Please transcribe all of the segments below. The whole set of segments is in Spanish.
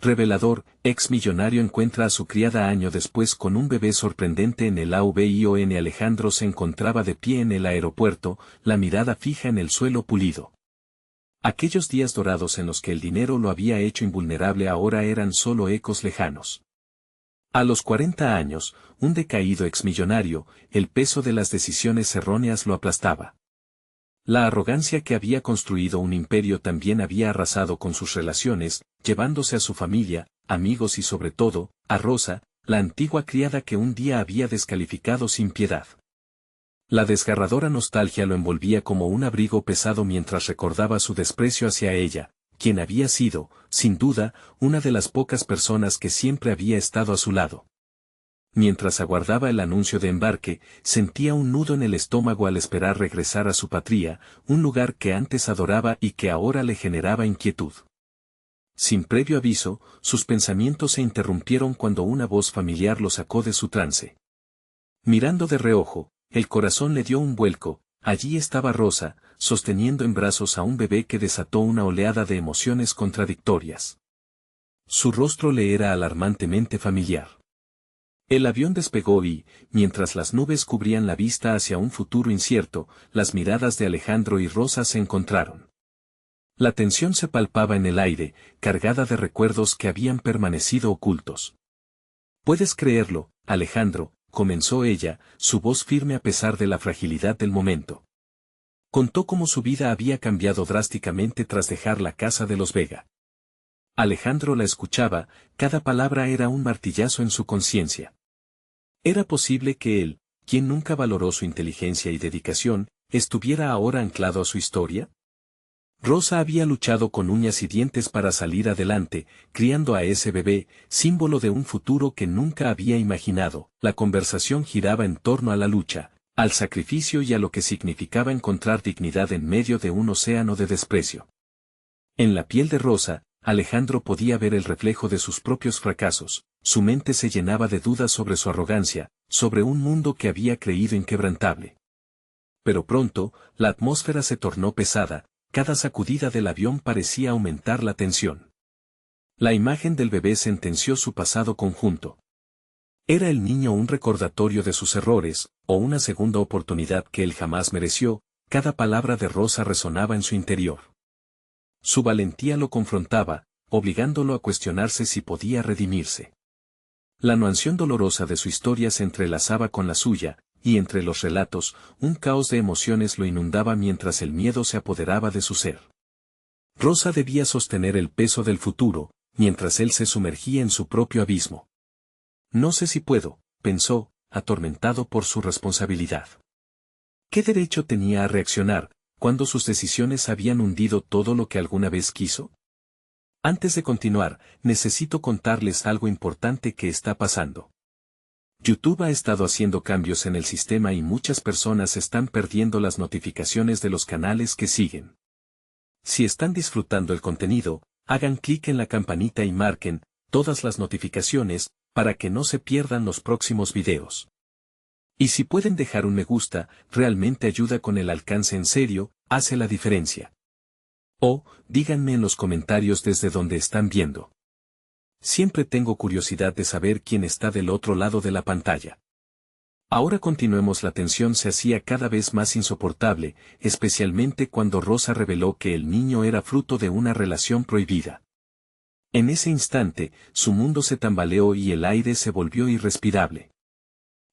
Revelador, ex millonario encuentra a su criada año después con un bebé sorprendente en el avión. Alejandro se encontraba de pie en el aeropuerto, la mirada fija en el suelo pulido. Aquellos días dorados en los que el dinero lo había hecho invulnerable ahora eran solo ecos lejanos. A los 40 años, un decaído exmillonario, el peso de las decisiones erróneas lo aplastaba. La arrogancia que había construido un imperio también había arrasado con sus relaciones, llevándose a su familia, amigos y sobre todo, a Rosa, la antigua criada que un día había descalificado sin piedad. La desgarradora nostalgia lo envolvía como un abrigo pesado mientras recordaba su desprecio hacia ella, quien había sido, sin duda, una de las pocas personas que siempre había estado a su lado. Mientras aguardaba el anuncio de embarque, sentía un nudo en el estómago al esperar regresar a su patria, un lugar que antes adoraba y que ahora le generaba inquietud. Sin previo aviso, sus pensamientos se interrumpieron cuando una voz familiar lo sacó de su trance. Mirando de reojo, el corazón le dio un vuelco. Allí estaba Rosa, sosteniendo en brazos a un bebé que desató una oleada de emociones contradictorias. Su rostro le era alarmantemente familiar. El avión despegó y, mientras las nubes cubrían la vista hacia un futuro incierto, las miradas de Alejandro y Rosa se encontraron. La tensión se palpaba en el aire, cargada de recuerdos que habían permanecido ocultos. «Puedes creerlo, Alejandro», comenzó ella, su voz firme a pesar de la fragilidad del momento. Contó cómo su vida había cambiado drásticamente tras dejar la casa de los Vega. Alejandro la escuchaba, cada palabra era un martillazo en su conciencia. ¿Era posible que él, quien nunca valoró su inteligencia y dedicación, estuviera ahora anclado a su historia? Rosa había luchado con uñas y dientes para salir adelante, criando a ese bebé, símbolo de un futuro que nunca había imaginado. La conversación giraba en torno a la lucha, al sacrificio y a lo que significaba encontrar dignidad en medio de un océano de desprecio. En la piel de Rosa, Alejandro podía ver el reflejo de sus propios fracasos, su mente se llenaba de dudas sobre su arrogancia, sobre un mundo que había creído inquebrantable. Pero pronto, la atmósfera se tornó pesada, cada sacudida del avión parecía aumentar la tensión. La imagen del bebé sentenció su pasado conjunto. ¿Era el niño un recordatorio de sus errores, o una segunda oportunidad que él jamás mereció? Cada palabra de Rosa resonaba en su interior. Su valentía lo confrontaba, obligándolo a cuestionarse si podía redimirse. La nuanción dolorosa de su historia se entrelazaba con la suya, y entre los relatos, un caos de emociones lo inundaba mientras el miedo se apoderaba de su ser. Rosa debía sostener el peso del futuro, mientras él se sumergía en su propio abismo. No sé si puedo, pensó, atormentado por su responsabilidad. ¿Qué derecho tenía a reaccionar, cuando sus decisiones habían hundido todo lo que alguna vez quiso? Antes de continuar, necesito contarles algo importante que está pasando. YouTube ha estado haciendo cambios en el sistema y muchas personas están perdiendo las notificaciones de los canales que siguen. Si están disfrutando el contenido, hagan clic en la campanita y marquen todas las notificaciones, para que no se pierdan los próximos videos. Y si pueden dejar un me gusta, realmente ayuda con el alcance en serio, hace la diferencia. O, díganme en los comentarios desde donde están viendo. Siempre tengo curiosidad de saber quién está del otro lado de la pantalla. Ahora continuemos. La tensión se hacía cada vez más insoportable, especialmente cuando Rosa reveló que el niño era fruto de una relación prohibida. En ese instante, su mundo se tambaleó y el aire se volvió irrespirable.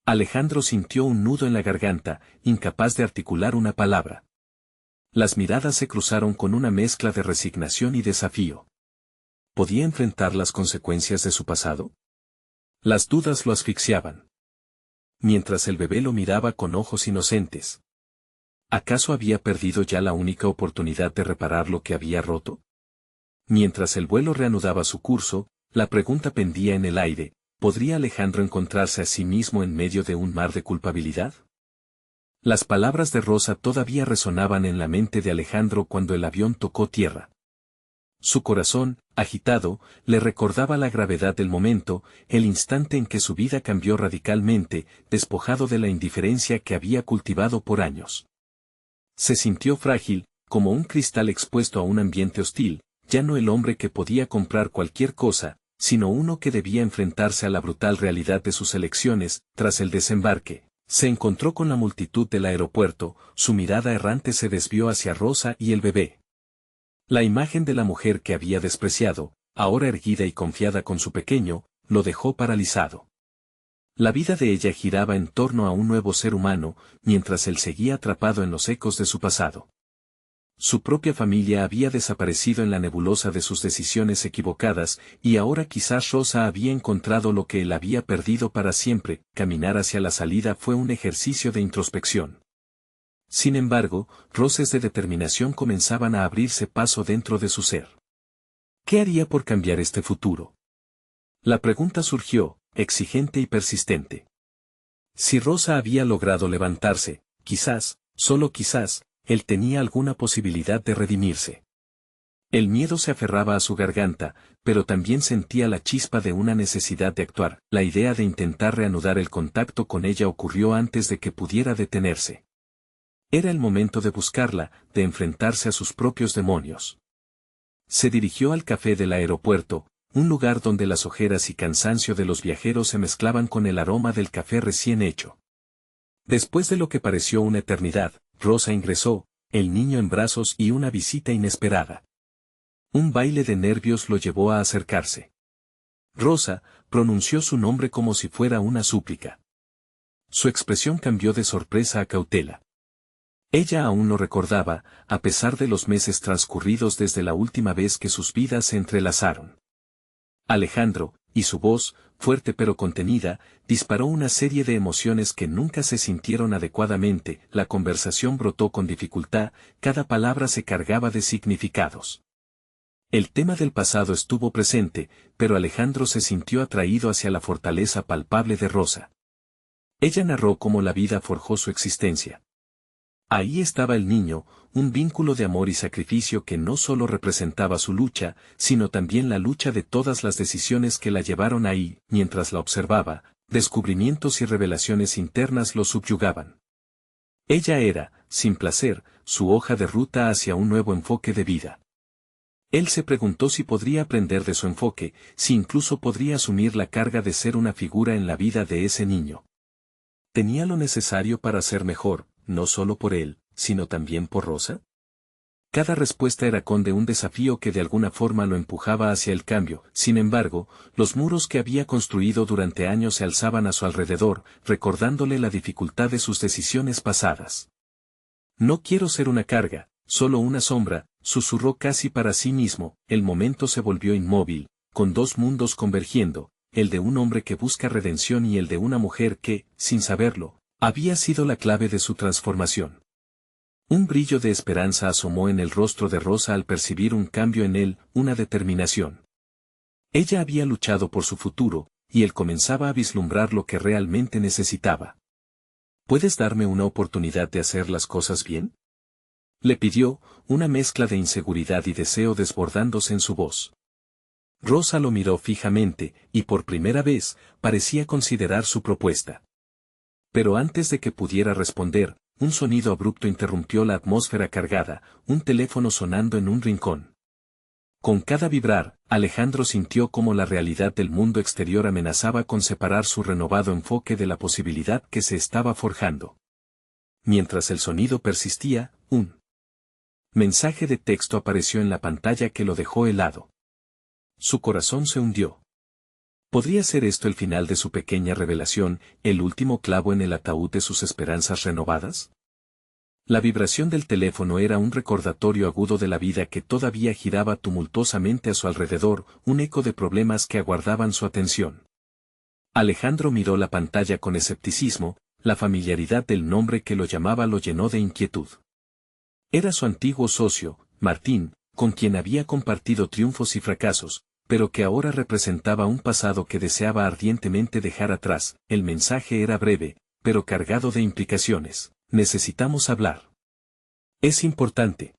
Alejandro sintió un nudo en la garganta, incapaz de articular una palabra. Las miradas se cruzaron con una mezcla de resignación y desafío. ¿Podía enfrentar las consecuencias de su pasado? Las dudas lo asfixiaban. Mientras el bebé lo miraba con ojos inocentes. ¿Acaso había perdido ya la única oportunidad de reparar lo que había roto? Mientras el vuelo reanudaba su curso, la pregunta pendía en el aire: ¿podría Alejandro encontrarse a sí mismo en medio de un mar de culpabilidad? Las palabras de Rosa todavía resonaban en la mente de Alejandro cuando el avión tocó tierra. Su corazón, agitado, le recordaba la gravedad del momento, el instante en que su vida cambió radicalmente, despojado de la indiferencia que había cultivado por años. Se sintió frágil, como un cristal expuesto a un ambiente hostil, ya no el hombre que podía comprar cualquier cosa, sino uno que debía enfrentarse a la brutal realidad de sus elecciones. Tras el desembarque, se encontró con la multitud del aeropuerto, su mirada errante se desvió hacia Rosa y el bebé. La imagen de la mujer que había despreciado, ahora erguida y confiada con su pequeño, lo dejó paralizado. La vida de ella giraba en torno a un nuevo ser humano, mientras él seguía atrapado en los ecos de su pasado. Su propia familia había desaparecido en la nebulosa de sus decisiones equivocadas, y ahora quizás Rosa había encontrado lo que él había perdido para siempre. Caminar hacia la salida fue un ejercicio de introspección. Sin embargo, roces de determinación comenzaban a abrirse paso dentro de su ser. ¿Qué haría por cambiar este futuro? La pregunta surgió, exigente y persistente. Si Rosa había logrado levantarse, quizás, solo quizás, él tenía alguna posibilidad de redimirse. El miedo se aferraba a su garganta, pero también sentía la chispa de una necesidad de actuar. La idea de intentar reanudar el contacto con ella ocurrió antes de que pudiera detenerse. Era el momento de buscarla, de enfrentarse a sus propios demonios. Se dirigió al café del aeropuerto, un lugar donde las ojeras y cansancio de los viajeros se mezclaban con el aroma del café recién hecho. Después de lo que pareció una eternidad, Rosa ingresó, el niño en brazos y una visita inesperada. Un baile de nervios lo llevó a acercarse. Rosa pronunció su nombre como si fuera una súplica. Su expresión cambió de sorpresa a cautela. Ella aún lo recordaba, a pesar de los meses transcurridos desde la última vez que sus vidas se entrelazaron. Alejandro, y su voz, fuerte pero contenida, disparó una serie de emociones que nunca se sintieron adecuadamente. La conversación brotó con dificultad, cada palabra se cargaba de significados. El tema del pasado estuvo presente, pero Alejandro se sintió atraído hacia la fortaleza palpable de Rosa. Ella narró cómo la vida forjó su existencia. Ahí estaba el niño, un vínculo de amor y sacrificio que no solo representaba su lucha, sino también la lucha de todas las decisiones que la llevaron ahí. Mientras la observaba, descubrimientos y revelaciones internas lo subyugaban. Ella era, sin placer, su hoja de ruta hacia un nuevo enfoque de vida. Él se preguntó si podría aprender de su enfoque, si incluso podría asumir la carga de ser una figura en la vida de ese niño. ¿Tenía lo necesario para ser mejor, no solo por él, sino también por Rosa? Cada respuesta era conde un desafío que de alguna forma lo empujaba hacia el cambio. Sin embargo, los muros que había construido durante años se alzaban a su alrededor, recordándole la dificultad de sus decisiones pasadas. No quiero ser una carga, solo una sombra, susurró casi para sí mismo. El momento se volvió inmóvil, con dos mundos convergiendo, el de un hombre que busca redención y el de una mujer que, sin saberlo, había sido la clave de su transformación. Un brillo de esperanza asomó en el rostro de Rosa al percibir un cambio en él, una determinación. Ella había luchado por su futuro, y él comenzaba a vislumbrar lo que realmente necesitaba. ¿Puedes darme una oportunidad de hacer las cosas bien? Le pidió, una mezcla de inseguridad y deseo desbordándose en su voz. Rosa lo miró fijamente, y por primera vez, parecía considerar su propuesta. Pero antes de que pudiera responder, un sonido abrupto interrumpió la atmósfera cargada, un teléfono sonando en un rincón. Con cada vibrar, Alejandro sintió cómo la realidad del mundo exterior amenazaba con separar su renovado enfoque de la posibilidad que se estaba forjando. Mientras el sonido persistía, un mensaje de texto apareció en la pantalla que lo dejó helado. Su corazón se hundió. ¿Podría ser esto el final de su pequeña revelación, el último clavo en el ataúd de sus esperanzas renovadas? La vibración del teléfono era un recordatorio agudo de la vida que todavía giraba tumultuosamente a su alrededor, un eco de problemas que aguardaban su atención. Alejandro miró la pantalla con escepticismo, la familiaridad del nombre que lo llamaba lo llenó de inquietud. Era su antiguo socio, Martín, con quien había compartido triunfos y fracasos, pero que ahora representaba un pasado que deseaba ardientemente dejar atrás. El mensaje era breve, pero cargado de implicaciones. Necesitamos hablar. Es importante.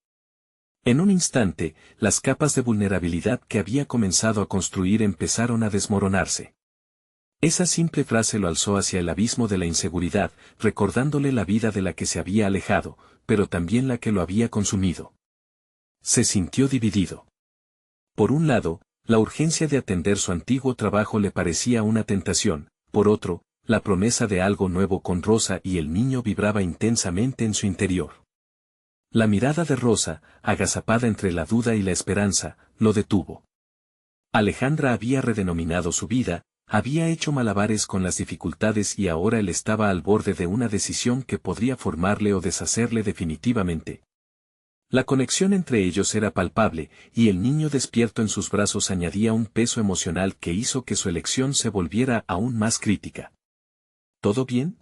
En un instante, las capas de vulnerabilidad que había comenzado a construir empezaron a desmoronarse. Esa simple frase lo alzó hacia el abismo de la inseguridad, recordándole la vida de la que se había alejado, pero también la que lo había consumido. Se sintió dividido. Por un lado, la urgencia de atender su antiguo trabajo le parecía una tentación, por otro, la promesa de algo nuevo con Rosa y el niño vibraba intensamente en su interior. La mirada de Rosa, agazapada entre la duda y la esperanza, lo detuvo. Alejandra había redenominado su vida, había hecho malabares con las dificultades y ahora él estaba al borde de una decisión que podría formarle o deshacerle definitivamente. La conexión entre ellos era palpable, y el niño despierto en sus brazos añadía un peso emocional que hizo que su elección se volviera aún más crítica. ¿Todo bien?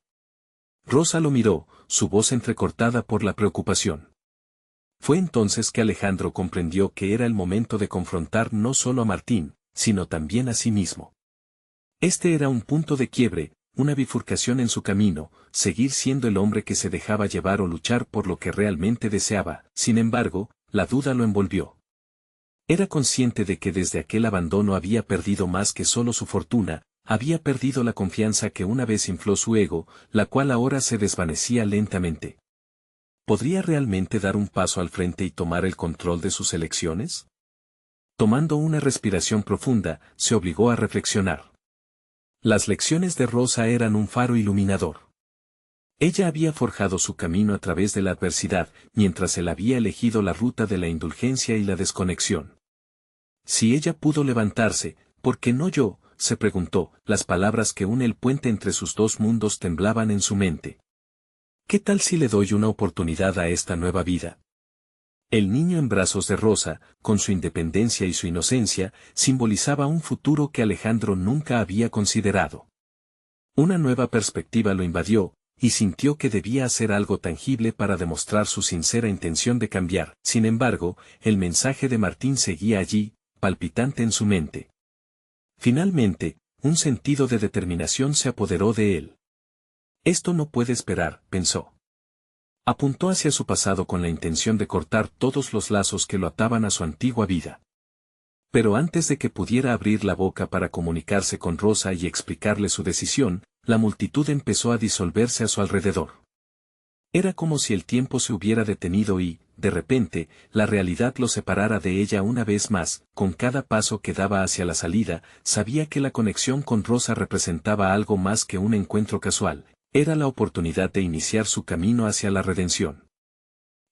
Rosa lo miró, su voz entrecortada por la preocupación. Fue entonces que Alejandro comprendió que era el momento de confrontar no solo a Martín, sino también a sí mismo. Este era un punto de quiebre, una bifurcación en su camino, seguir siendo el hombre que se dejaba llevar o luchar por lo que realmente deseaba. Sin embargo, la duda lo envolvió. Era consciente de que desde aquel abandono había perdido más que solo su fortuna, había perdido la confianza que una vez infló su ego, la cual ahora se desvanecía lentamente. ¿Podría realmente dar un paso al frente y tomar el control de sus elecciones? Tomando una respiración profunda, se obligó a reflexionar. Las lecciones de Rosa eran un faro iluminador. Ella había forjado su camino a través de la adversidad, mientras él había elegido la ruta de la indulgencia y la desconexión. Si ella pudo levantarse, ¿por qué no yo?, se preguntó. Las palabras que une el puente entre sus dos mundos temblaban en su mente. ¿Qué tal si le doy una oportunidad a esta nueva vida? El niño en brazos de Rosa, con su independencia y su inocencia, simbolizaba un futuro que Alejandro nunca había considerado. Una nueva perspectiva lo invadió, y sintió que debía hacer algo tangible para demostrar su sincera intención de cambiar. Sin embargo, el mensaje de Martín seguía allí, palpitante en su mente. Finalmente, un sentido de determinación se apoderó de él. Esto no puede esperar, pensó. Apuntó hacia su pasado con la intención de cortar todos los lazos que lo ataban a su antigua vida. Pero antes de que pudiera abrir la boca para comunicarse con Rosa y explicarle su decisión, la multitud empezó a disolverse a su alrededor. Era como si el tiempo se hubiera detenido y, de repente, la realidad lo separara de ella una vez más. Con cada paso que daba hacia la salida, sabía que la conexión con Rosa representaba algo más que un encuentro casual. Era la oportunidad de iniciar su camino hacia la redención.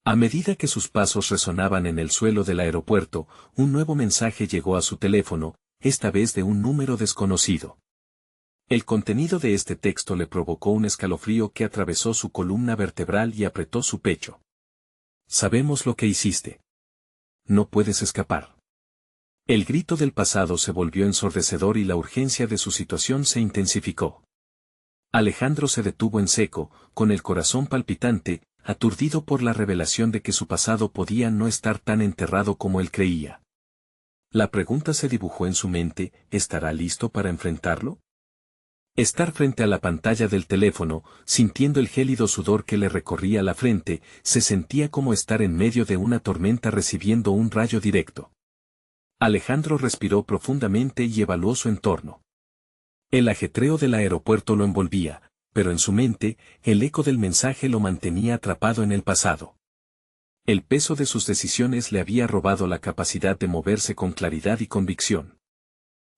A medida que sus pasos resonaban en el suelo del aeropuerto, un nuevo mensaje llegó a su teléfono, esta vez de un número desconocido. El contenido de este texto le provocó un escalofrío que atravesó su columna vertebral y apretó su pecho. Sabemos lo que hiciste. No puedes escapar. El grito del pasado se volvió ensordecedor y la urgencia de su situación se intensificó. Alejandro se detuvo en seco, con el corazón palpitante, aturdido por la revelación de que su pasado podía no estar tan enterrado como él creía. La pregunta se dibujó en su mente: ¿estará listo para enfrentarlo? Estar frente a la pantalla del teléfono, sintiendo el gélido sudor que le recorría la frente, se sentía como estar en medio de una tormenta recibiendo un rayo directo. Alejandro respiró profundamente y evaluó su entorno. El ajetreo del aeropuerto lo envolvía, pero en su mente, el eco del mensaje lo mantenía atrapado en el pasado. El peso de sus decisiones le había robado la capacidad de moverse con claridad y convicción.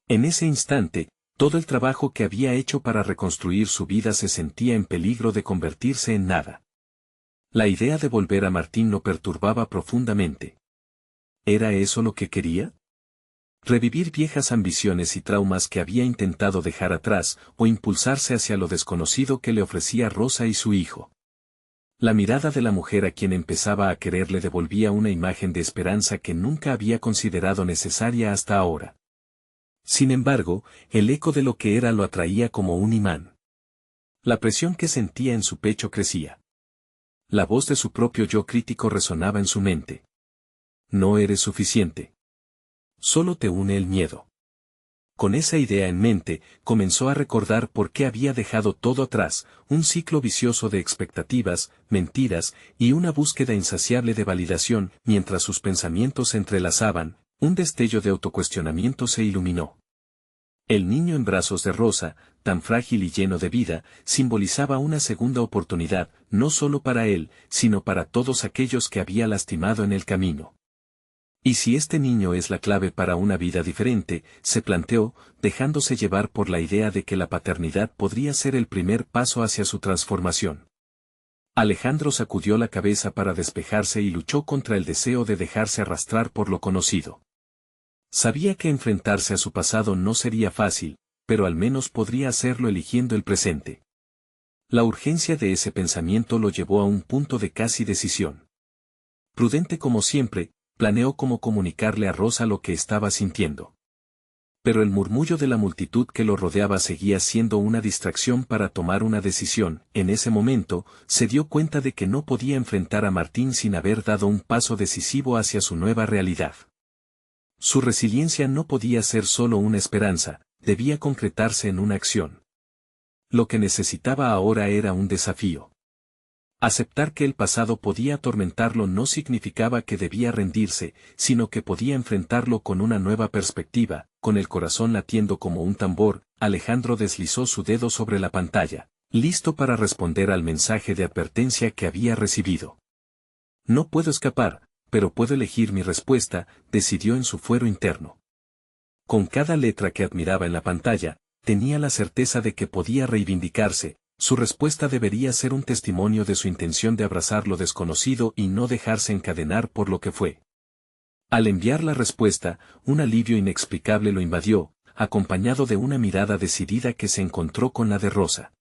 En ese instante, todo el trabajo que había hecho para reconstruir su vida se sentía en peligro de convertirse en nada. La idea de volver a Martín lo perturbaba profundamente. ¿Era eso lo que quería? Revivir viejas ambiciones y traumas que había intentado dejar atrás, o impulsarse hacia lo desconocido que le ofrecía Rosa y su hijo. La mirada de la mujer a quien empezaba a querer le devolvía una imagen de esperanza que nunca había considerado necesaria hasta ahora. Sin embargo, el eco de lo que era lo atraía como un imán. La presión que sentía en su pecho crecía. La voz de su propio yo crítico resonaba en su mente. No eres suficiente. Solo te une el miedo. Con esa idea en mente, comenzó a recordar por qué había dejado todo atrás, un ciclo vicioso de expectativas, mentiras, y una búsqueda insaciable de validación. Mientras sus pensamientos se entrelazaban, un destello de autocuestionamiento se iluminó. El niño en brazos de Rosa, tan frágil y lleno de vida, simbolizaba una segunda oportunidad, no solo para él, sino para todos aquellos que había lastimado en el camino. ¿Y si este niño es la clave para una vida diferente?, se planteó, dejándose llevar por la idea de que la paternidad podría ser el primer paso hacia su transformación. Alejandro sacudió la cabeza para despejarse y luchó contra el deseo de dejarse arrastrar por lo conocido. Sabía que enfrentarse a su pasado no sería fácil, pero al menos podría hacerlo eligiendo el presente. La urgencia de ese pensamiento lo llevó a un punto de casi decisión. Prudente como siempre, planeó cómo comunicarle a Rosa lo que estaba sintiendo. Pero el murmullo de la multitud que lo rodeaba seguía siendo una distracción para tomar una decisión. En ese momento, se dio cuenta de que no podía enfrentar a Martín sin haber dado un paso decisivo hacia su nueva realidad. Su resiliencia no podía ser solo una esperanza, debía concretarse en una acción. Lo que necesitaba ahora era un desafío. Aceptar que el pasado podía atormentarlo no significaba que debía rendirse, sino que podía enfrentarlo con una nueva perspectiva. Con el corazón latiendo como un tambor, Alejandro deslizó su dedo sobre la pantalla, listo para responder al mensaje de advertencia que había recibido. No puedo escapar, pero puedo elegir mi respuesta, decidió en su fuero interno. Con cada letra que admiraba en la pantalla, tenía la certeza de que podía reivindicarse. Su respuesta debería ser un testimonio de su intención de abrazar lo desconocido y no dejarse encadenar por lo que fue. Al enviar la respuesta, un alivio inexplicable lo invadió, acompañado de una mirada decidida que se encontró con la de Rosa.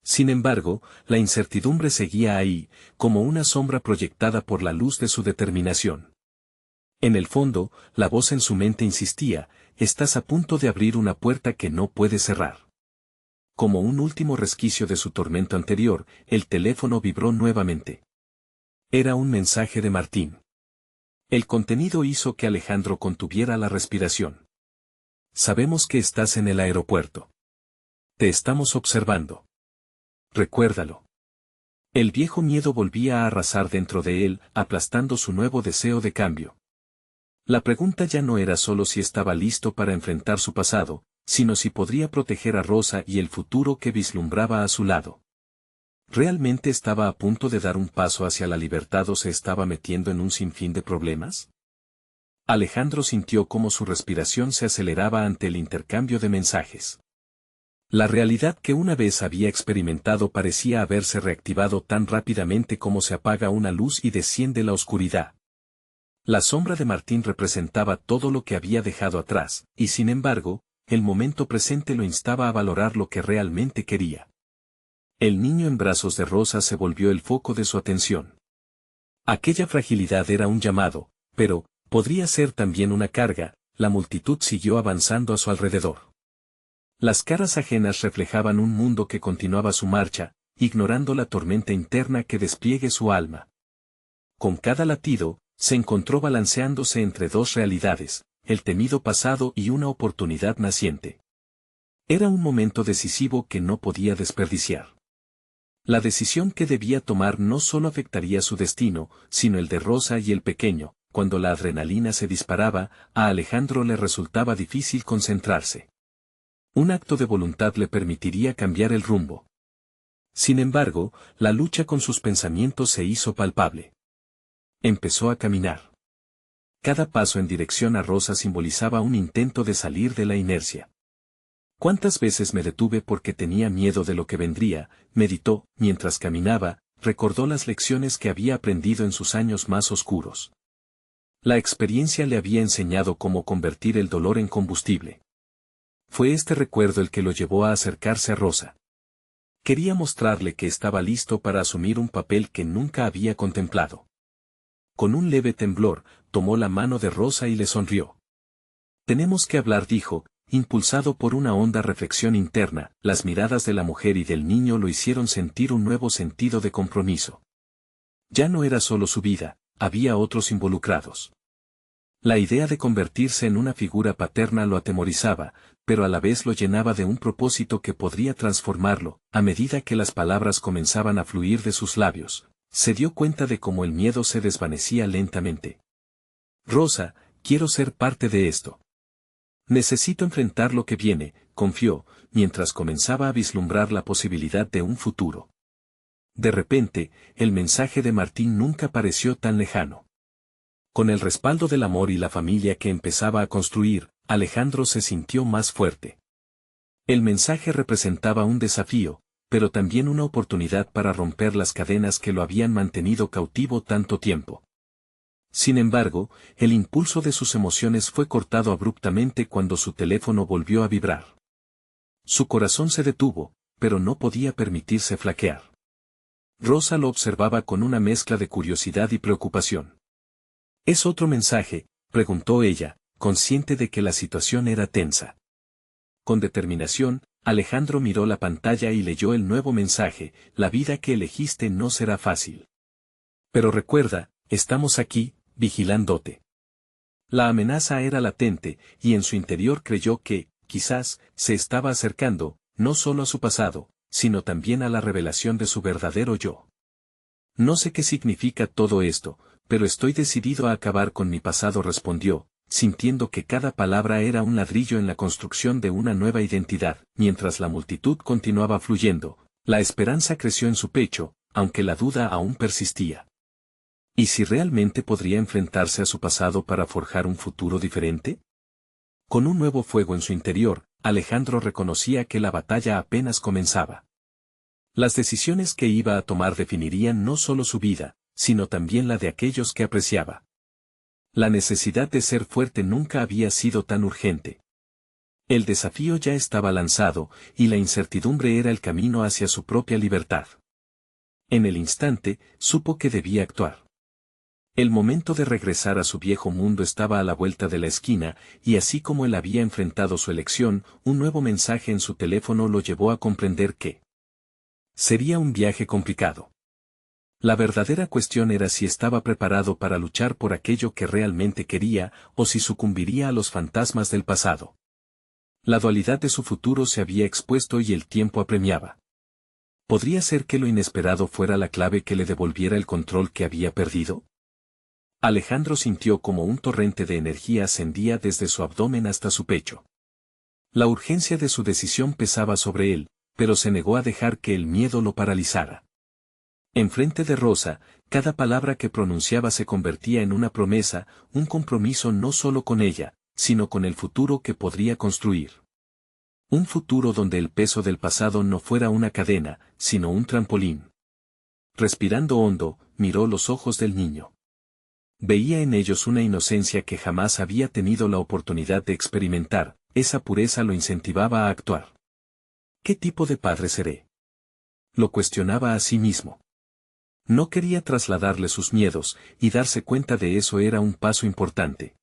Sin embargo, la incertidumbre seguía ahí, como una sombra proyectada por la luz de su determinación. En el fondo, la voz en su mente insistía: estás a punto de abrir una puerta que no puedes cerrar. Como un último resquicio de su tormento anterior, el teléfono vibró nuevamente. Era un mensaje de Martín. El contenido hizo que Alejandro contuviera la respiración. Sabemos que estás en el aeropuerto. Te estamos observando. Recuérdalo. El viejo miedo volvía a arrasar dentro de él, aplastando su nuevo deseo de cambio. La pregunta ya no era solo si estaba listo para enfrentar su pasado, sino si podría proteger a Rosa y el futuro que vislumbraba a su lado. ¿Realmente estaba a punto de dar un paso hacia la libertad o se estaba metiendo en un sinfín de problemas? Alejandro sintió cómo su respiración se aceleraba ante el intercambio de mensajes. La realidad que una vez había experimentado parecía haberse reactivado tan rápidamente como se apaga una luz y desciende la oscuridad. La sombra de Martín representaba todo lo que había dejado atrás, y sin embargo, el momento presente lo instaba a valorar lo que realmente quería. El niño en brazos de Rosa se volvió el foco de su atención. Aquella fragilidad era un llamado, pero podría ser también una carga. La multitud siguió avanzando a su alrededor. Las caras ajenas reflejaban un mundo que continuaba su marcha, ignorando la tormenta interna que despliegue su alma. Con cada latido, se encontró balanceándose entre dos realidades, el temido pasado y una oportunidad naciente. Era un momento decisivo que no podía desperdiciar. La decisión que debía tomar no solo afectaría su destino, sino el de Rosa y el pequeño. Cuando la adrenalina se disparaba, a Alejandro le resultaba difícil concentrarse. Un acto de voluntad le permitiría cambiar el rumbo. Sin embargo, la lucha con sus pensamientos se hizo palpable. Empezó a caminar. Cada paso en dirección a Rosa simbolizaba un intento de salir de la inercia. ¿Cuántas veces me detuve porque tenía miedo de lo que vendría?, meditó, mientras caminaba, recordó las lecciones que había aprendido en sus años más oscuros. La experiencia le había enseñado cómo convertir el dolor en combustible. Fue este recuerdo el que lo llevó a acercarse a Rosa. Quería mostrarle que estaba listo para asumir un papel que nunca había contemplado. Con un leve temblor, tomó la mano de Rosa y le sonrió. Tenemos que hablar, dijo, impulsado por una honda reflexión interna. Las miradas de la mujer y del niño lo hicieron sentir un nuevo sentido de compromiso. Ya no era solo su vida, había otros involucrados. La idea de convertirse en una figura paterna lo atemorizaba, pero a la vez lo llenaba de un propósito que podría transformarlo. A medida que las palabras comenzaban a fluir de sus labios, se dio cuenta de cómo el miedo se desvanecía lentamente. Rosa, quiero ser parte de esto. Necesito enfrentar lo que viene, confió, mientras comenzaba a vislumbrar la posibilidad de un futuro. De repente, el mensaje de Martín nunca pareció tan lejano. Con el respaldo del amor y la familia que empezaba a construir, Alejandro se sintió más fuerte. El mensaje representaba un desafío, pero también una oportunidad para romper las cadenas que lo habían mantenido cautivo tanto tiempo. Sin embargo, el impulso de sus emociones fue cortado abruptamente cuando su teléfono volvió a vibrar. Su corazón se detuvo, pero no podía permitirse flaquear. Rosa lo observaba con una mezcla de curiosidad y preocupación. ¿Es otro mensaje?, preguntó ella, consciente de que la situación era tensa. Con determinación, Alejandro miró la pantalla y leyó el nuevo mensaje: la vida que elegiste no será fácil. Pero recuerda, estamos aquí, vigilándote. La amenaza era latente, y en su interior creyó que, quizás, se estaba acercando, no solo a su pasado, sino también a la revelación de su verdadero yo. No sé qué significa todo esto, pero estoy decidido a acabar con mi pasado, respondió, sintiendo que cada palabra era un ladrillo en la construcción de una nueva identidad. Mientras la multitud continuaba fluyendo, la esperanza creció en su pecho, aunque la duda aún persistía. ¿Y si realmente podría enfrentarse a su pasado para forjar un futuro diferente? Con un nuevo fuego en su interior, Alejandro reconocía que la batalla apenas comenzaba. Las decisiones que iba a tomar definirían no solo su vida, sino también la de aquellos que apreciaba. La necesidad de ser fuerte nunca había sido tan urgente. El desafío ya estaba lanzado, y la incertidumbre era el camino hacia su propia libertad. En el instante, supo que debía actuar. El momento de regresar a su viejo mundo estaba a la vuelta de la esquina, y así como él había enfrentado su elección, un nuevo mensaje en su teléfono lo llevó a comprender que sería un viaje complicado. La verdadera cuestión era si estaba preparado para luchar por aquello que realmente quería, o si sucumbiría a los fantasmas del pasado. La dualidad de su futuro se había expuesto y el tiempo apremiaba. ¿Podría ser que lo inesperado fuera la clave que le devolviera el control que había perdido? Alejandro sintió como un torrente de energía ascendía desde su abdomen hasta su pecho. La urgencia de su decisión pesaba sobre él, pero se negó a dejar que el miedo lo paralizara. Enfrente de Rosa, cada palabra que pronunciaba se convertía en una promesa, un compromiso no solo con ella, sino con el futuro que podría construir. Un futuro donde el peso del pasado no fuera una cadena, sino un trampolín. Respirando hondo, miró los ojos del niño. Veía en ellos una inocencia que jamás había tenido la oportunidad de experimentar, esa pureza lo incentivaba a actuar. ¿Qué tipo de padre seré?, lo cuestionaba a sí mismo. No quería trasladarle sus miedos, y darse cuenta de eso era un paso importante.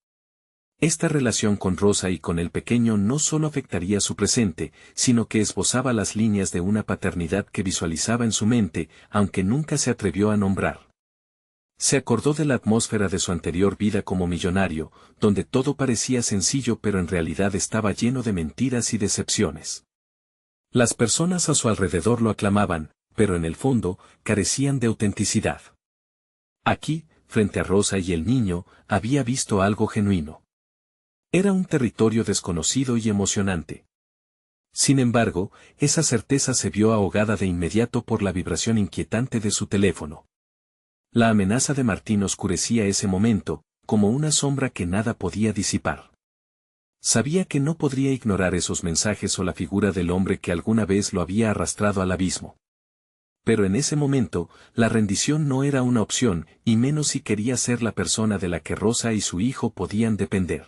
Esta relación con Rosa y con el pequeño no solo afectaría su presente, sino que esbozaba las líneas de una paternidad que visualizaba en su mente, aunque nunca se atrevió a nombrar. Se acordó de la atmósfera de su anterior vida como millonario, donde todo parecía sencillo pero en realidad estaba lleno de mentiras y decepciones. Las personas a su alrededor lo aclamaban, pero en el fondo, carecían de autenticidad. Aquí, frente a Rosa y el niño, había visto algo genuino. Era un territorio desconocido y emocionante. Sin embargo, esa certeza se vio ahogada de inmediato por la vibración inquietante de su teléfono. La amenaza de Martín oscurecía ese momento, como una sombra que nada podía disipar. Sabía que no podría ignorar esos mensajes o la figura del hombre que alguna vez lo había arrastrado al abismo. Pero en ese momento, la rendición no era una opción, y menos si quería ser la persona de la que Rosa y su hijo podían depender.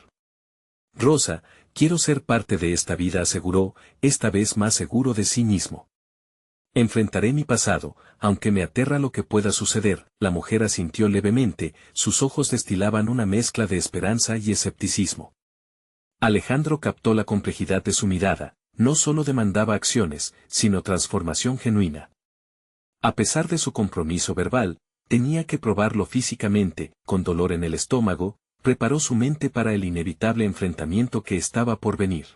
Rosa, quiero ser parte de esta vida, aseguró, esta vez más seguro de sí mismo. Enfrentaré mi pasado, aunque me aterra lo que pueda suceder. La mujer asintió levemente, sus ojos destilaban una mezcla de esperanza y escepticismo. Alejandro captó la complejidad de su mirada, no solo demandaba acciones, sino transformación genuina. A pesar de su compromiso verbal, tenía que probarlo físicamente. Con dolor en el estómago, preparó su mente para el inevitable enfrentamiento que estaba por venir.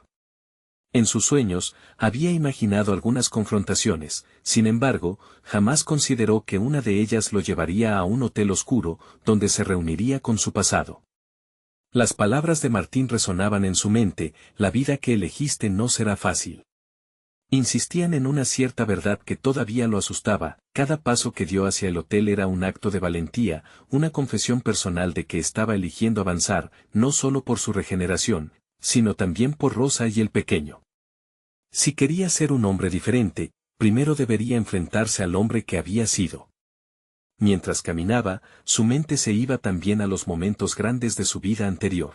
En sus sueños, había imaginado algunas confrontaciones, sin embargo, jamás consideró que una de ellas lo llevaría a un hotel oscuro, donde se reuniría con su pasado. Las palabras de Martín resonaban en su mente: la vida que elegiste no será fácil. Insistían en una cierta verdad que todavía lo asustaba, cada paso que dio hacia el hotel era un acto de valentía, una confesión personal de que estaba eligiendo avanzar, no solo por su regeneración, sino también por Rosa y el pequeño. Si quería ser un hombre diferente, primero debería enfrentarse al hombre que había sido. Mientras caminaba, su mente se iba también a los momentos grandes de su vida anterior.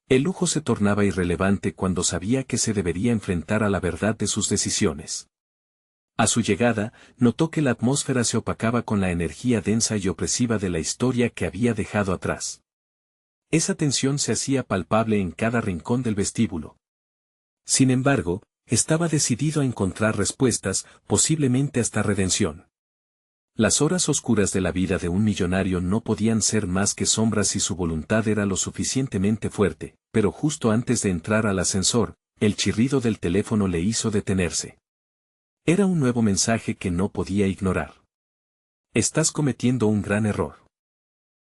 El lujo se tornaba irrelevante cuando sabía que se debería enfrentar a la verdad de sus decisiones. A su llegada, notó que la atmósfera se opacaba con la energía densa y opresiva de la historia que había dejado atrás. Esa tensión se hacía palpable en cada rincón del vestíbulo. Sin embargo, estaba decidido a encontrar respuestas, posiblemente hasta redención. Las horas oscuras de la vida de un millonario no podían ser más que sombras si su voluntad era lo suficientemente fuerte, pero justo antes de entrar al ascensor, el chirrido del teléfono le hizo detenerse. Era un nuevo mensaje que no podía ignorar. Estás cometiendo un gran error.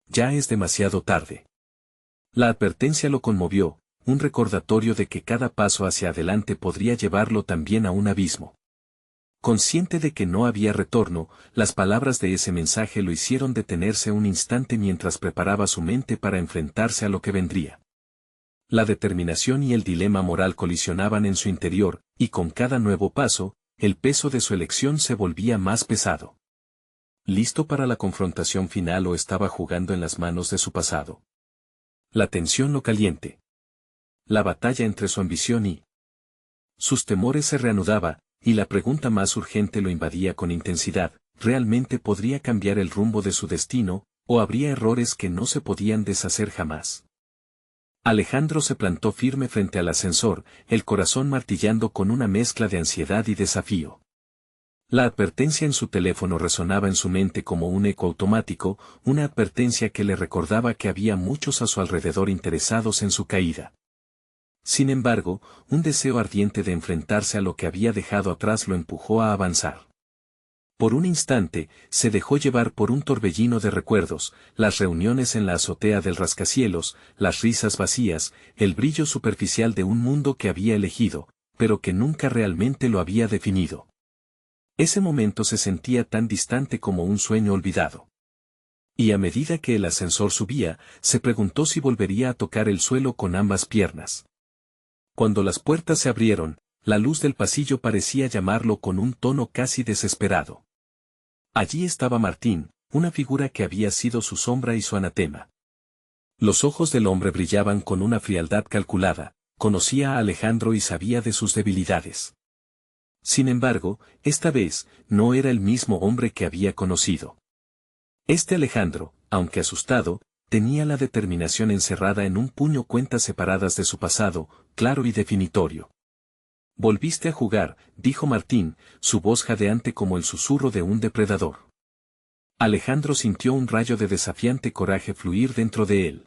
Ya es demasiado tarde. La advertencia lo conmovió, un recordatorio de que cada paso hacia adelante podría llevarlo también a un abismo. Consciente de que no había retorno, las palabras de ese mensaje lo hicieron detenerse un instante mientras preparaba su mente para enfrentarse a lo que vendría. La determinación y el dilema moral colisionaban en su interior, y con cada nuevo paso, el peso de su elección se volvía más pesado. ¿Listo para la confrontación final o estaba jugando en las manos de su pasado? La tensión lo caliente. La batalla entre su ambición y sus temores se reanudaba, y la pregunta más urgente lo invadía con intensidad: ¿realmente podría cambiar el rumbo de su destino, o habría errores que no se podían deshacer jamás? Alejandro se plantó firme frente al ascensor, el corazón martillando con una mezcla de ansiedad y desafío. La advertencia en su teléfono resonaba en su mente como un eco automático, una advertencia que le recordaba que había muchos a su alrededor interesados en su caída. Sin embargo, un deseo ardiente de enfrentarse a lo que había dejado atrás lo empujó a avanzar. Por un instante, se dejó llevar por un torbellino de recuerdos, las reuniones en la azotea del rascacielos, las risas vacías, el brillo superficial de un mundo que había elegido, pero que nunca realmente lo había definido. Ese momento se sentía tan distante como un sueño olvidado. Y a medida que el ascensor subía, se preguntó si volvería a tocar el suelo con ambas piernas. Cuando las puertas se abrieron, la luz del pasillo parecía llamarlo con un tono casi desesperado. Allí estaba Martín, una figura que había sido su sombra y su anatema. Los ojos del hombre brillaban con una frialdad calculada, conocía a Alejandro y sabía de sus debilidades. Sin embargo, esta vez, no era el mismo hombre que había conocido. Este Alejandro, aunque asustado, tenía la determinación encerrada en un puño, cuentas separadas de su pasado, claro y definitorio. Volviste a jugar, dijo Martín, su voz jadeante como el susurro de un depredador. Alejandro sintió un rayo de desafiante coraje fluir dentro de él.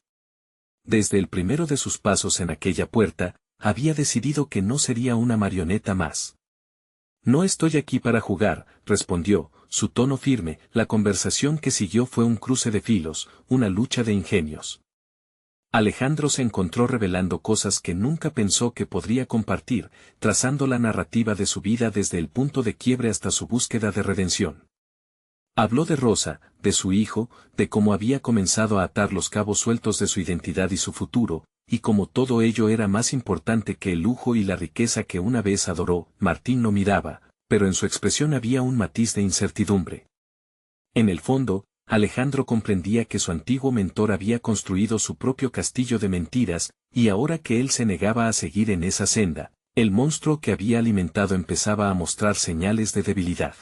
Desde el primero de sus pasos en aquella puerta, había decidido que no sería una marioneta más. No estoy aquí para jugar, respondió, su tono firme. La conversación que siguió fue un cruce de filos, una lucha de ingenios. Alejandro se encontró revelando cosas que nunca pensó que podría compartir, trazando la narrativa de su vida desde el punto de quiebre hasta su búsqueda de redención. Habló de Rosa, de su hijo, de cómo había comenzado a atar los cabos sueltos de su identidad y su futuro, y cómo todo ello era más importante que el lujo y la riqueza que una vez adoró. Martín lo miraba, pero en su expresión había un matiz de incertidumbre. En el fondo, Alejandro comprendía que su antiguo mentor había construido su propio castillo de mentiras, y ahora que él se negaba a seguir en esa senda, el monstruo que había alimentado empezaba a mostrar señales de debilidad.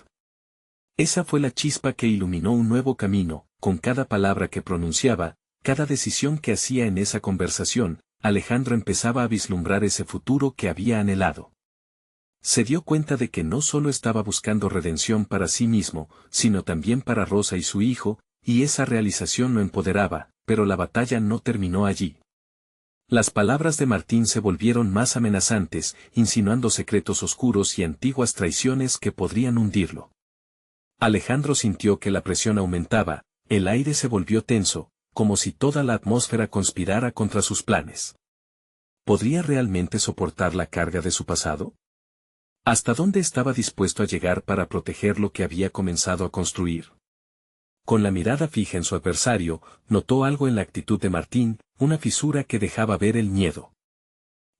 Esa fue la chispa que iluminó un nuevo camino. Con cada palabra que pronunciaba, cada decisión que hacía en esa conversación, Alejandro empezaba a vislumbrar ese futuro que había anhelado. Se dio cuenta de que no solo estaba buscando redención para sí mismo, sino también para Rosa y su hijo, y esa realización lo empoderaba, pero la batalla no terminó allí. Las palabras de Martín se volvieron más amenazantes, insinuando secretos oscuros y antiguas traiciones que podrían hundirlo. Alejandro sintió que la presión aumentaba, el aire se volvió tenso, como si toda la atmósfera conspirara contra sus planes. ¿Podría realmente soportar la carga de su pasado? ¿Hasta dónde estaba dispuesto a llegar para proteger lo que había comenzado a construir? Con la mirada fija en su adversario, notó algo en la actitud de Martín, una fisura que dejaba ver el miedo.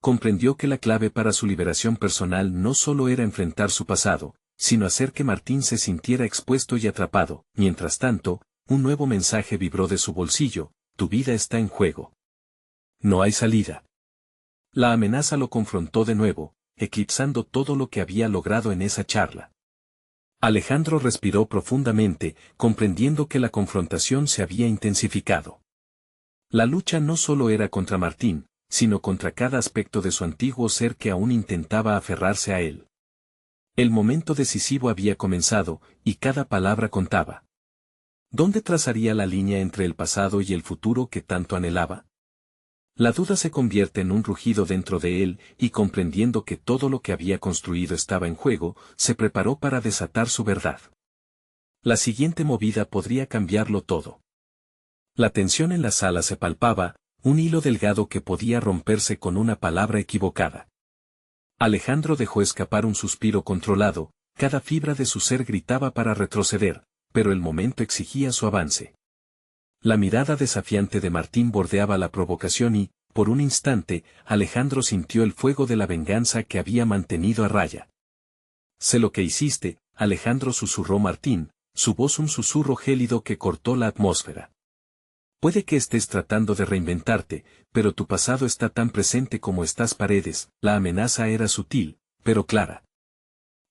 Comprendió que la clave para su liberación personal no solo era enfrentar su pasado, sino hacer que Martín se sintiera expuesto y atrapado. Mientras tanto, un nuevo mensaje vibró de su bolsillo: tu vida está en juego. No hay salida. La amenaza lo confrontó de nuevo, eclipsando todo lo que había logrado en esa charla. Alejandro respiró profundamente, comprendiendo que la confrontación se había intensificado. La lucha no solo era contra Martín, sino contra cada aspecto de su antiguo ser que aún intentaba aferrarse a él. El momento decisivo había comenzado, y cada palabra contaba. ¿Dónde trazaría la línea entre el pasado y el futuro que tanto anhelaba? La duda se convierte en un rugido dentro de él, y comprendiendo que todo lo que había construido estaba en juego, se preparó para desatar su verdad. La siguiente movida podría cambiarlo todo. La tensión en la sala se palpaba, un hilo delgado que podía romperse con una palabra equivocada. Alejandro dejó escapar un suspiro controlado, cada fibra de su ser gritaba para retroceder, pero el momento exigía su avance. La mirada desafiante de Martín bordeaba la provocación y, por un instante, Alejandro sintió el fuego de la venganza que había mantenido a raya. Sé lo que hiciste, Alejandro, susurró Martín, su voz un susurro gélido que cortó la atmósfera. Puede que estés tratando de reinventarte, pero tu pasado está tan presente como estas paredes. La amenaza era sutil, pero clara.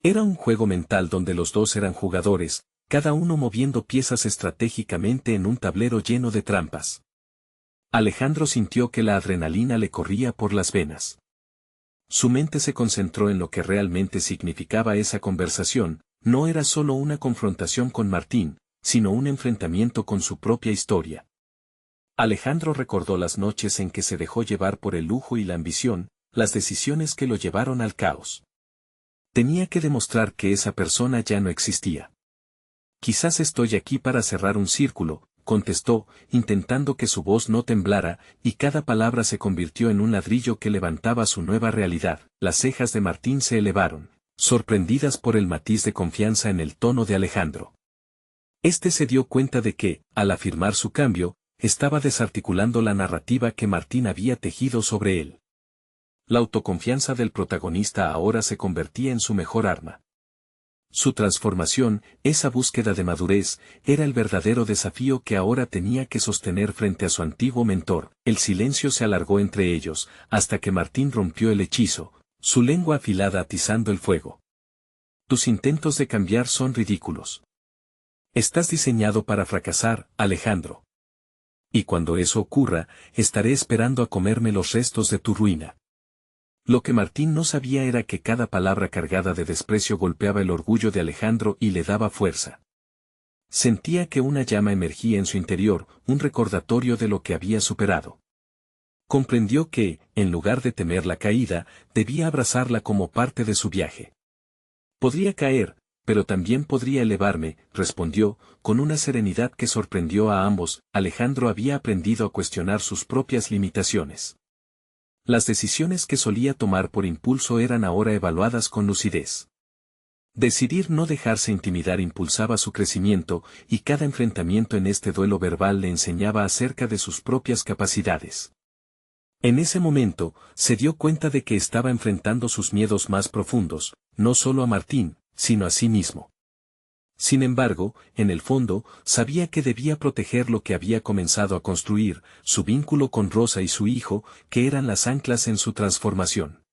Era un juego mental donde los dos eran jugadores, cada uno moviendo piezas estratégicamente en un tablero lleno de trampas. Alejandro sintió que la adrenalina le corría por las venas. Su mente se concentró en lo que realmente significaba esa conversación. No era solo una confrontación con Martín, sino un enfrentamiento con su propia historia. Alejandro recordó las noches en que se dejó llevar por el lujo y la ambición, las decisiones que lo llevaron al caos. Tenía que demostrar que esa persona ya no existía. Quizás estoy aquí para cerrar un círculo, contestó, intentando que su voz no temblara, y cada palabra se convirtió en un ladrillo que levantaba su nueva realidad. Las cejas de Martín se elevaron, sorprendidas por el matiz de confianza en el tono de Alejandro. Este se dio cuenta de que, al afirmar su cambio, estaba desarticulando la narrativa que Martín había tejido sobre él. La autoconfianza del protagonista ahora se convertía en su mejor arma. Su transformación, esa búsqueda de madurez, era el verdadero desafío que ahora tenía que sostener frente a su antiguo mentor. El silencio se alargó entre ellos, hasta que Martín rompió el hechizo, su lengua afilada atizando el fuego. Tus intentos de cambiar son ridículos. Estás diseñado para fracasar, Alejandro. Y cuando eso ocurra, estaré esperando a comerme los restos de tu ruina. Lo que Martín no sabía era que cada palabra cargada de desprecio golpeaba el orgullo de Alejandro y le daba fuerza. Sentía que una llama emergía en su interior, un recordatorio de lo que había superado. Comprendió que, en lugar de temer la caída, debía abrazarla como parte de su viaje. Podría caer, pero también podría elevarme, respondió, con una serenidad que sorprendió a ambos. Alejandro había aprendido a cuestionar sus propias limitaciones. Las decisiones que solía tomar por impulso eran ahora evaluadas con lucidez. Decidir no dejarse intimidar impulsaba su crecimiento, y cada enfrentamiento en este duelo verbal le enseñaba acerca de sus propias capacidades. En ese momento, se dio cuenta de que estaba enfrentando sus miedos más profundos, no solo a Martín, sino a sí mismo. Sin embargo, en el fondo, sabía que debía proteger lo que había comenzado a construir, su vínculo con Rosa y su hijo, que eran las anclas en su transformación.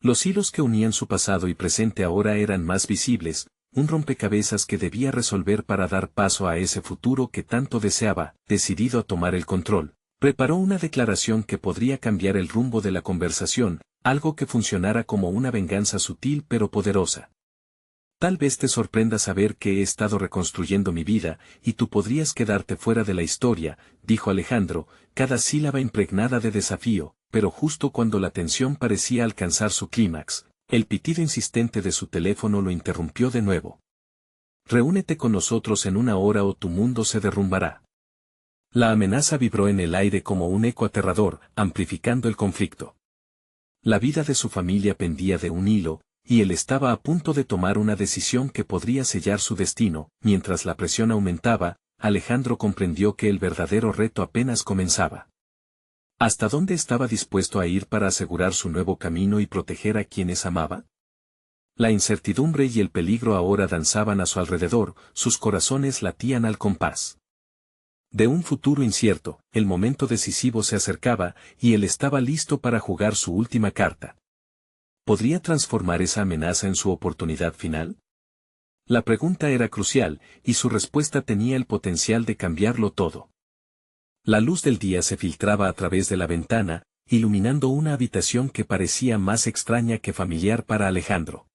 Los hilos que unían su pasado y presente ahora eran más visibles, un rompecabezas que debía resolver para dar paso a ese futuro que tanto deseaba. Decidido a tomar el control, preparó una declaración que podría cambiar el rumbo de la conversación, algo que funcionara como una venganza sutil pero poderosa. Tal vez te sorprenda saber que he estado reconstruyendo mi vida, y tú podrías quedarte fuera de la historia, dijo Alejandro, cada sílaba impregnada de desafío, pero justo cuando la tensión parecía alcanzar su clímax, el pitido insistente de su teléfono lo interrumpió de nuevo. Reúnete con nosotros en 1 hora o tu mundo se derrumbará. La amenaza vibró en el aire como un eco aterrador, amplificando el conflicto. La vida de su familia pendía de un hilo, y él estaba a punto de tomar una decisión que podría sellar su destino. Mientras la presión aumentaba, Alejandro comprendió que el verdadero reto apenas comenzaba. ¿Hasta dónde estaba dispuesto a ir para asegurar su nuevo camino y proteger a quienes amaba? La incertidumbre y el peligro ahora danzaban a su alrededor, sus corazones latían al compás de un futuro incierto. El momento decisivo se acercaba, y él estaba listo para jugar su última carta. ¿Podría transformar esa amenaza en su oportunidad final? La pregunta era crucial, y su respuesta tenía el potencial de cambiarlo todo. La luz del día se filtraba a través de la ventana, iluminando una habitación que parecía más extraña que familiar para Alejandro.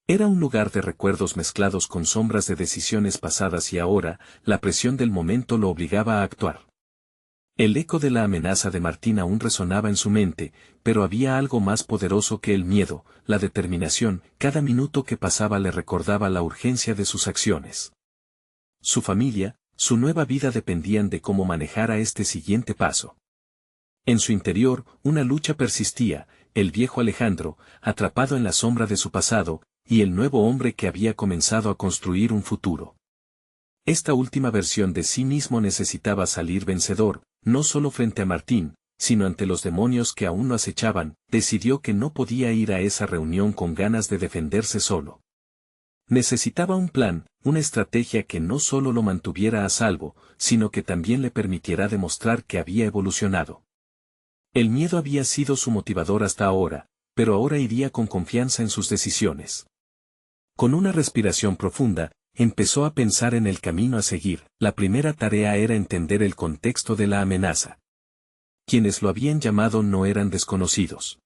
Era un lugar de recuerdos mezclados con sombras de decisiones pasadas, y ahora, la presión del momento lo obligaba a actuar. El eco de la amenaza de Martín aún resonaba en su mente, pero había algo más poderoso que el miedo, la determinación. Cada minuto que pasaba le recordaba la urgencia de sus acciones. Su familia, su nueva vida dependían de cómo manejara este siguiente paso. En su interior, una lucha persistía, el viejo Alejandro, atrapado en la sombra de su pasado, y el nuevo hombre que había comenzado a construir un futuro. Esta última versión de sí mismo necesitaba salir vencedor, no solo frente a Martín, sino ante los demonios que aún lo acechaban. Decidió que no podía ir a esa reunión con ganas de defenderse solo. Necesitaba un plan, una estrategia que no solo lo mantuviera a salvo, sino que también le permitiera demostrar que había evolucionado. El miedo había sido su motivador hasta ahora, pero ahora iría con confianza en sus decisiones. Con una respiración profunda, empezó a pensar en el camino a seguir. La primera tarea era entender el contexto de la amenaza. Quienes lo habían llamado no eran desconocidos.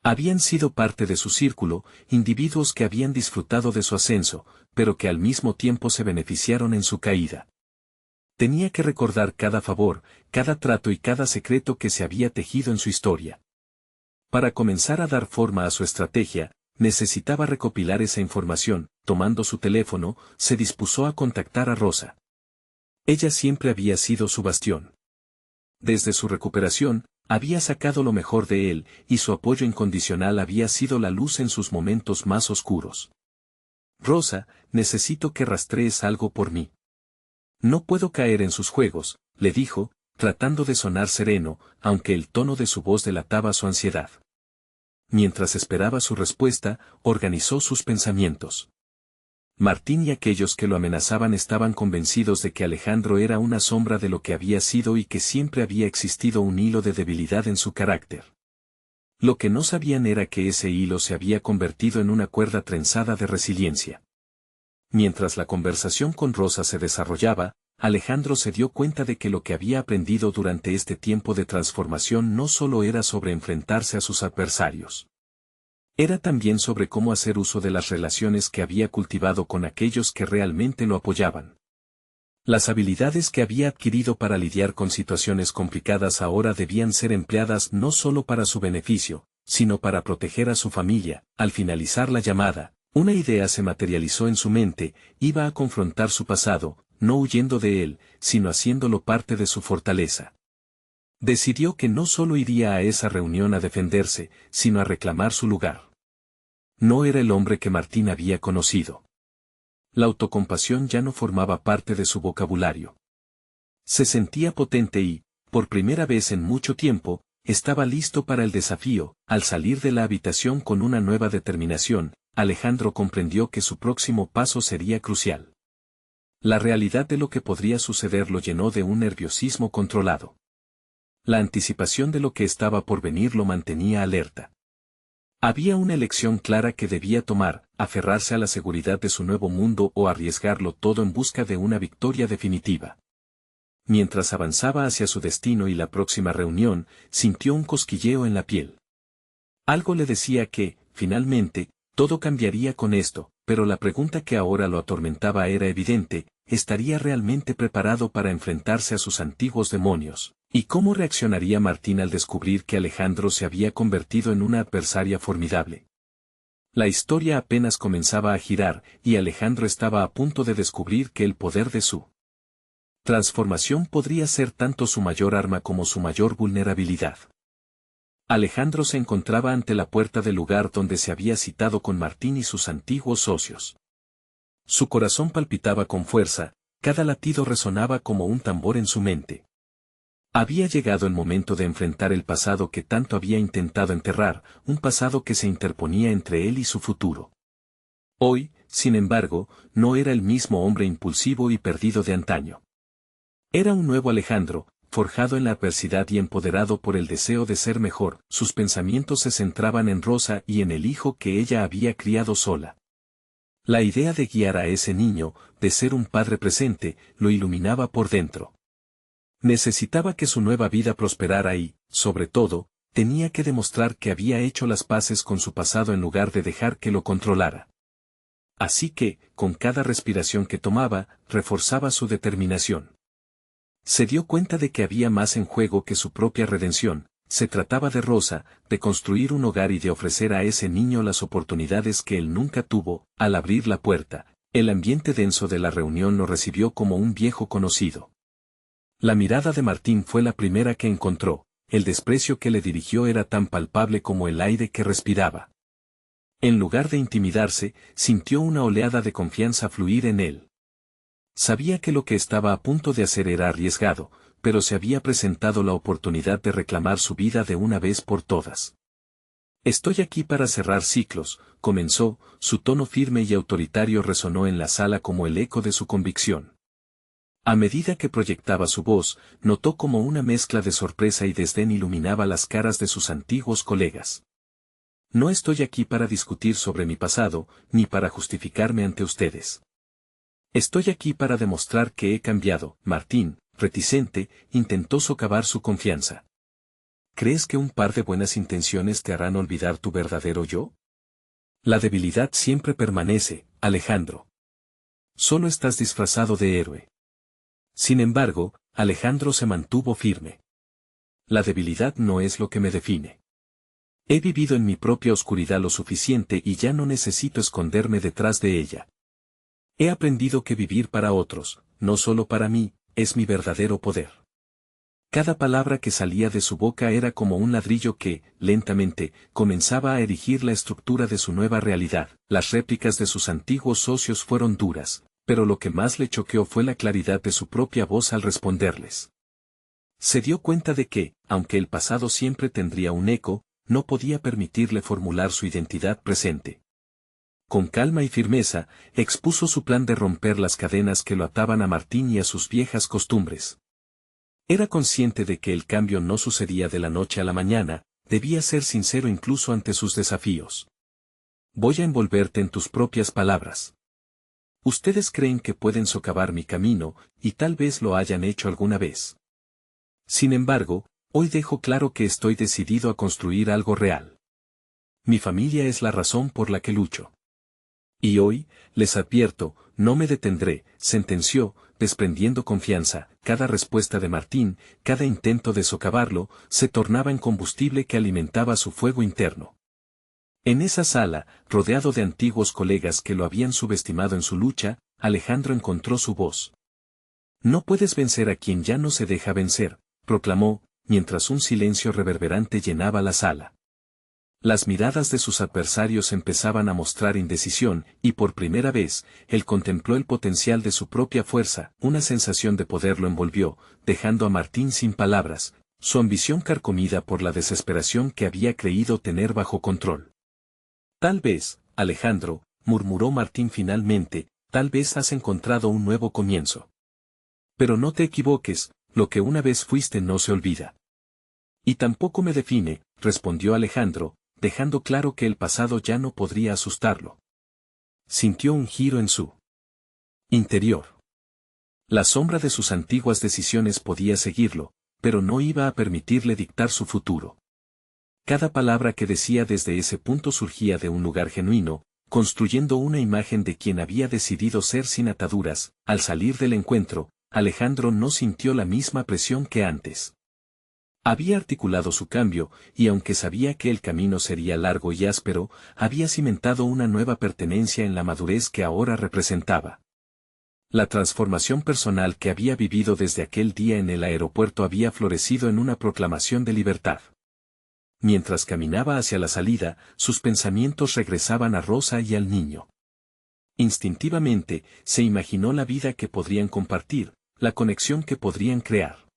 Habían sido parte de su círculo, individuos que habían disfrutado de su ascenso, pero que al mismo tiempo se beneficiaron en su caída. Tenía que recordar cada favor, cada trato y cada secreto que se había tejido en su historia. Para comenzar a dar forma a su estrategia, necesitaba recopilar esa información. Tomando su teléfono, se dispuso a contactar a Rosa. Ella siempre había sido su bastión. Desde su recuperación, había sacado lo mejor de él, y su apoyo incondicional había sido la luz en sus momentos más oscuros. Rosa, necesito que rastrees algo por mí. No puedo caer en sus juegos, le dijo, tratando de sonar sereno, aunque el tono de su voz delataba su ansiedad. Mientras esperaba su respuesta, organizó sus pensamientos. Martín y aquellos que lo amenazaban estaban convencidos de que Alejandro era una sombra de lo que había sido y que siempre había existido un hilo de debilidad en su carácter. Lo que no sabían era que ese hilo se había convertido en una cuerda trenzada de resiliencia. Mientras la conversación con Rosa se desarrollaba, Alejandro se dio cuenta de que lo que había aprendido durante este tiempo de transformación no solo era sobre enfrentarse a sus adversarios. Era también sobre cómo hacer uso de las relaciones que había cultivado con aquellos que realmente lo apoyaban. Las habilidades que había adquirido para lidiar con situaciones complicadas ahora debían ser empleadas no solo para su beneficio, sino para proteger a su familia. Al finalizar la llamada, una idea se materializó en su mente: iba a confrontar su pasado, no huyendo de él, sino haciéndolo parte de su fortaleza. Decidió que no solo iría a esa reunión a defenderse, sino a reclamar su lugar. No era el hombre que Martín había conocido. La autocompasión ya no formaba parte de su vocabulario. Se sentía potente y, por primera vez en mucho tiempo, estaba listo para el desafío. Al salir de la habitación con una nueva determinación, Alejandro comprendió que su próximo paso sería crucial. La realidad de lo que podría suceder lo llenó de un nerviosismo controlado. La anticipación de lo que estaba por venir lo mantenía alerta. Había una elección clara que debía tomar: aferrarse a la seguridad de su nuevo mundo o arriesgarlo todo en busca de una victoria definitiva. Mientras avanzaba hacia su destino y la próxima reunión, sintió un cosquilleo en la piel. Algo le decía que, finalmente, todo cambiaría con esto, pero la pregunta que ahora lo atormentaba era evidente: ¿estaría realmente preparado para enfrentarse a sus antiguos demonios? ¿Y cómo reaccionaría Martín al descubrir que Alejandro se había convertido en una adversaria formidable? La historia apenas comenzaba a girar, y Alejandro estaba a punto de descubrir que el poder de su transformación podría ser tanto su mayor arma como su mayor vulnerabilidad. Alejandro se encontraba ante la puerta del lugar donde se había citado con Martín y sus antiguos socios. Su corazón palpitaba con fuerza, cada latido resonaba como un tambor en su mente. Había llegado el momento de enfrentar el pasado que tanto había intentado enterrar, un pasado que se interponía entre él y su futuro. Hoy, sin embargo, no era el mismo hombre impulsivo y perdido de antaño. Era un nuevo Alejandro, forjado en la adversidad y empoderado por el deseo de ser mejor. Sus pensamientos se centraban en Rosa y en el hijo que ella había criado sola. La idea de guiar a ese niño, de ser un padre presente, lo iluminaba por dentro. Necesitaba que su nueva vida prosperara y, sobre todo, tenía que demostrar que había hecho las paces con su pasado en lugar de dejar que lo controlara. Así que, con cada respiración que tomaba, reforzaba su determinación. Se dio cuenta de que había más en juego que su propia redención. Se trataba de Rosa, de construir un hogar y de ofrecer a ese niño las oportunidades que él nunca tuvo. Al abrir la puerta, el ambiente denso de la reunión lo recibió como un viejo conocido. La mirada de Martín fue la primera que encontró, el desprecio que le dirigió era tan palpable como el aire que respiraba. En lugar de intimidarse, sintió una oleada de confianza fluir en él. Sabía que lo que estaba a punto de hacer era arriesgado, pero se había presentado la oportunidad de reclamar su vida de una vez por todas. Estoy aquí para cerrar ciclos, comenzó, su tono firme y autoritario resonó en la sala como el eco de su convicción. A medida que proyectaba su voz, notó como una mezcla de sorpresa y desdén iluminaba las caras de sus antiguos colegas. No estoy aquí para discutir sobre mi pasado, ni para justificarme ante ustedes. Estoy aquí para demostrar que he cambiado. Martín, reticente, intentó socavar su confianza. ¿Crees que un par de buenas intenciones te harán olvidar tu verdadero yo? La debilidad siempre permanece, Alejandro. Solo estás disfrazado de héroe. Sin embargo, Alejandro se mantuvo firme. La debilidad no es lo que me define. He vivido en mi propia oscuridad lo suficiente y ya no necesito esconderme detrás de ella. He aprendido que vivir para otros, no solo para mí, es mi verdadero poder. Cada palabra que salía de su boca era como un ladrillo que, lentamente, comenzaba a erigir la estructura de su nueva realidad. Las réplicas de sus antiguos socios fueron duras, pero lo que más le choqueó fue la claridad de su propia voz al responderles. Se dio cuenta de que, aunque el pasado siempre tendría un eco, no podía permitirle formular su identidad presente. Con calma y firmeza, expuso su plan de romper las cadenas que lo ataban a Martín y a sus viejas costumbres. Era consciente de que el cambio no sucedía de la noche a la mañana, debía ser sincero incluso ante sus desafíos. Voy a envolverte en tus propias palabras. Ustedes creen que pueden socavar mi camino, y tal vez lo hayan hecho alguna vez. Sin embargo, hoy dejo claro que estoy decidido a construir algo real. Mi familia es la razón por la que lucho. Y hoy, les advierto, no me detendré, sentenció, desprendiendo confianza. Cada respuesta de Martín, cada intento de socavarlo, se tornaba en combustible que alimentaba su fuego interno. En esa sala, rodeado de antiguos colegas que lo habían subestimado en su lucha, Alejandro encontró su voz. No puedes vencer a quien ya no se deja vencer, proclamó, mientras un silencio reverberante llenaba la sala. Las miradas de sus adversarios empezaban a mostrar indecisión, y por primera vez, él contempló el potencial de su propia fuerza. Una sensación de poder lo envolvió, dejando a Martín sin palabras, su ambición carcomida por la desesperación que había creído tener bajo control. Tal vez, Alejandro, murmuró Martín finalmente, tal vez has encontrado un nuevo comienzo. Pero no te equivoques, lo que una vez fuiste no se olvida. Y tampoco me define, respondió Alejandro, dejando claro que el pasado ya no podría asustarlo. Sintió un giro en su interior. La sombra de sus antiguas decisiones podía seguirlo, pero no iba a permitirle dictar su futuro. Cada palabra que decía desde ese punto surgía de un lugar genuino, construyendo una imagen de quien había decidido ser sin ataduras. Al salir del encuentro, Alejandro no sintió la misma presión que antes. Había articulado su cambio, y aunque sabía que el camino sería largo y áspero, había cimentado una nueva pertenencia en la madurez que ahora representaba. La transformación personal que había vivido desde aquel día en el aeropuerto había florecido en una proclamación de libertad. mientras caminaba hacia la salida, sus pensamientos regresaban a Rosa y al niño. Instintivamente, se imaginó la vida que podrían compartir, la conexión que podrían crear.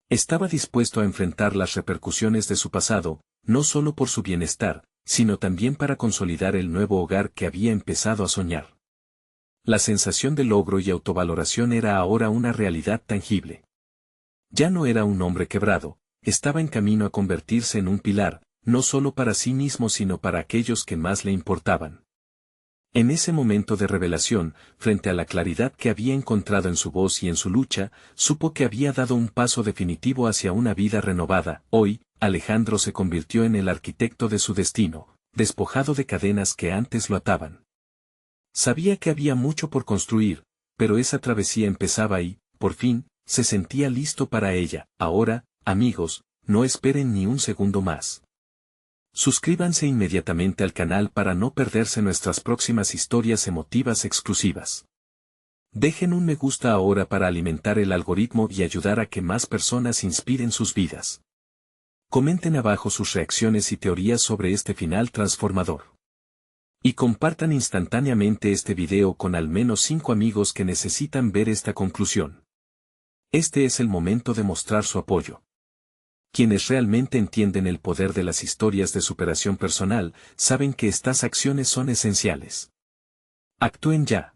Estaba dispuesto a enfrentar las repercusiones de su pasado, no solo por su bienestar, sino también para consolidar el nuevo hogar que había empezado a soñar. La sensación de logro y autovaloración era ahora una realidad tangible. Ya no era un hombre quebrado, estaba en camino a convertirse en un pilar, no solo para sí mismo sino para aquellos que más le importaban. En ese momento de revelación, frente a la claridad que había encontrado en su voz y en su lucha, supo que había dado un paso definitivo hacia una vida renovada. Hoy, Alejandro se convirtió en el arquitecto de su destino, despojado de cadenas que antes lo ataban. Sabía que había mucho por construir, pero esa travesía empezaba y, por fin, se sentía listo para ella. Ahora, amigos, no esperen ni un segundo más. Suscríbanse inmediatamente al canal para no perderse nuestras próximas historias emotivas exclusivas. Dejen un me gusta ahora para alimentar el algoritmo y ayudar a que más personas inspiren sus vidas. Comenten abajo sus reacciones y teorías sobre este final transformador. Y compartan instantáneamente este video con al menos 5 amigos que necesitan ver esta conclusión. Este es el momento de mostrar su apoyo. Quienes realmente entienden el poder de las historias de superación personal, saben que estas acciones son esenciales. Actúen ya.